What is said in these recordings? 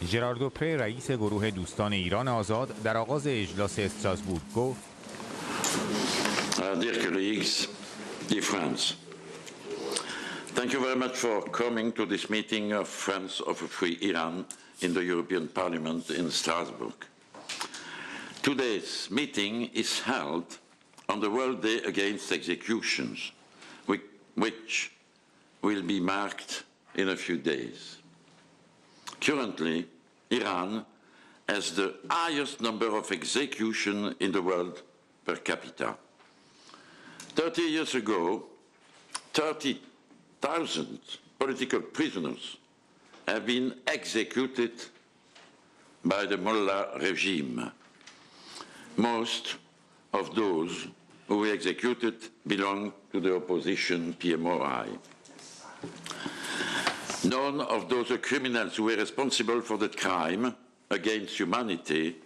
ژرار دوپره رئیس گروه دوستان ایران آزاد در آغاز اجلاس استراسبورگ گفت: Dear colleagues, dear friends, thank you very much for coming to this meeting of Friends of a Free Iran in the European Parliament in Strasbourg. Today's meeting is held on the World Day Against Executions, which will be marked in a few days. Currently, Iran has the highest number of executions in the world per capita. 30 years ago, 30,000 political prisoners have been executed by the Mullah regime. Most of those who were executed belong to the opposition PMOI. None of those criminals who were responsible for the crime against humanity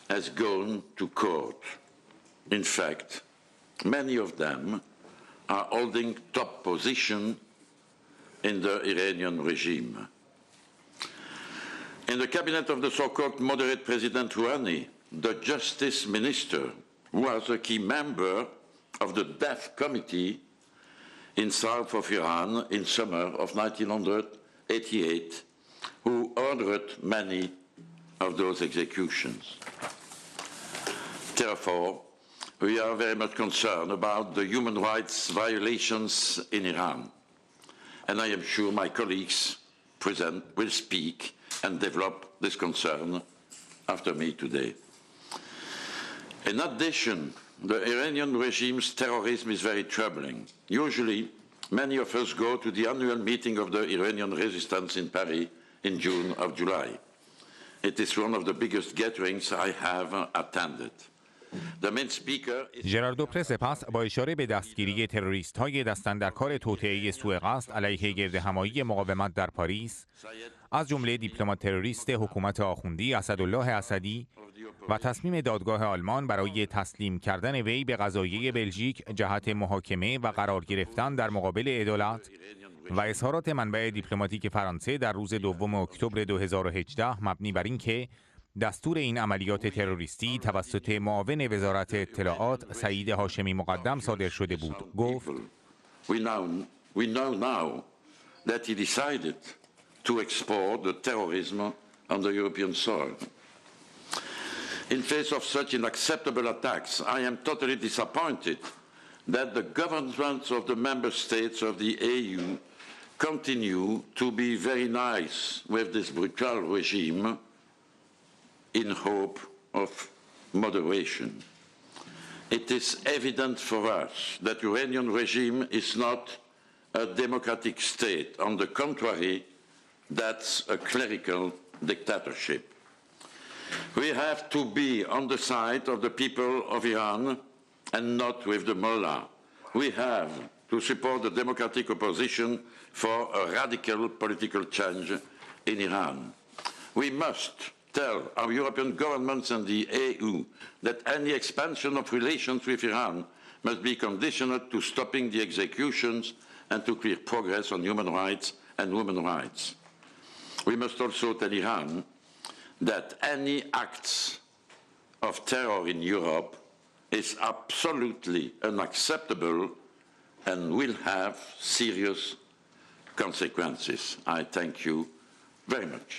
has gone to court. In fact, many of them are holding top position in the Iranian regime. In the cabinet of the so-called moderate President Jehani, the justice minister was a key member of the death committee in south of Iran in summer of 1988, who ordered many of those executions. Therefore, we are very much concerned about the human rights violations in Iran, and I am sure my colleagues present will speak and develop this concern after me today. In addition, the Iranian regime's terrorism is very troubling. Usually, many of us go to the annual meeting of the Iranian resistance in Paris in June or July. It is one of the biggest gatherings I have attended. ژرار دوپره سپس با اشاره به دستگیری تروریست‌های دست‌اندرکار توطئه سوء قصد علیه گردهمایی مقاومت در پاریس، از جمله دیپلمات تروریست حکومت آخوندی اسدالله اسدی و تصمیم دادگاه آلمان برای تسلیم کردن وی به قضاییه بلژیک جهت محاکمه و قرار گرفتن در مقابل عدالت و اظهارات منبع دیپلماتیک فرانسه در روز 2 اکتبر 2018 مبنی بر اینکه دستور این عملیات تروریستی توسط معاون وزارت اطلاعات سعید هاشمی مقدم صادر شده بود، گفت: We know now that he decided to export the terrorism on the European soil. In face of such unacceptable attacks, I am totally disappointed that the governments of the member states of the EU continue to be very nice with this brutal regime in hope of moderation. It is evident for us that the Iranian regime is not a democratic state. On the contrary, that's a clerical dictatorship. We have to be on the side of the people of Iran and not with the mullah. We have to support the democratic opposition for a radical political change in Iran. We must tell our European governments and the EU that any expansion of relations with Iran must be conditional to stopping the executions and to clear progress on human rights and women's rights. We must also tell Iran that any acts of terror in Europe is absolutely unacceptable and will have serious consequences. I thank you very much.